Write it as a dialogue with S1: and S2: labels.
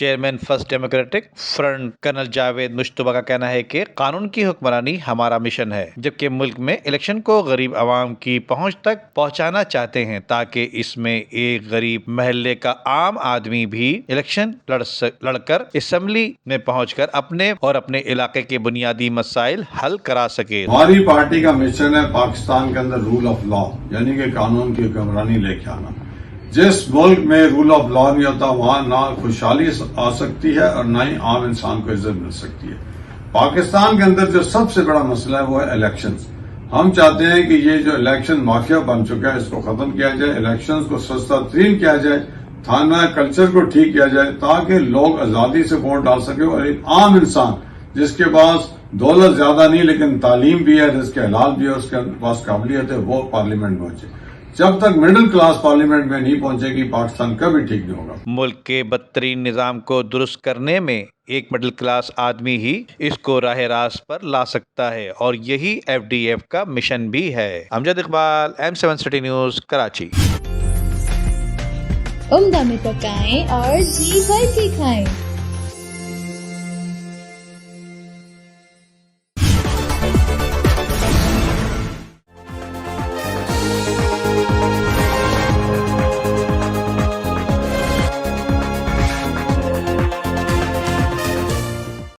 S1: Chairman first democratic front colonel Javed مشتبہ کا کہنا ہے کہ قانون کی حکمرانی ہمارا مشن ہے، جبکہ ملک میں الیکشن کو غریب عوام کی پہنچ تک پہنچانا چاہتے ہیں تاکہ اس میں ایک غریب محلے کا عام آدمی بھی الیکشن لڑ کر اسمبلی میں پہنچ کر اپنے اور اپنے علاقے کے بنیادی مسائل حل کرا سکے۔
S2: ہماری پارٹی کا مشن ہے پاکستان کے اندر رول آف لا، یعنی کہ قانون کی حکمرانی لے کے آنا۔ جس ملک میں رول آف لا نہیں ہوتا وہاں نہ خوشحالی آ سکتی ہے اور نہ ہی عام انسان کو عزت مل سکتی ہے۔ پاکستان کے اندر جو سب سے بڑا مسئلہ ہے وہ ہے الیکشنز۔ ہم چاہتے ہیں کہ یہ جو الیکشن مافیا بن چکا ہے اس کو ختم کیا جائے، الیکشنز کو سستا ترین کیا جائے، تھانہ کلچر کو ٹھیک کیا جائے تاکہ لوگ آزادی سے ووٹ ڈال سکے اور ایک عام انسان جس کے پاس دولت زیادہ نہیں لیکن تعلیم بھی ہے، رزق حلال بھی ہے، اس کے پاس قابلیت ہے، وہ پارلیمنٹ پہنچے۔ جب تک مڈل کلاس پارلیمنٹ میں نہیں پہنچے گی پاکستان کبھی ٹھیک نہیں ہوگا۔
S1: ملک کے بدترین نظام کو درست کرنے میں ایک مڈل کلاس آدمی ہی اس کو راہ راست پر لا سکتا ہے اور یہی FDF کا مشن بھی ہے۔ Amjad Iqbal, M7 city news, Karachi.
S3: عمدہ میں پکائیں اور جی بھر کے کھائیں۔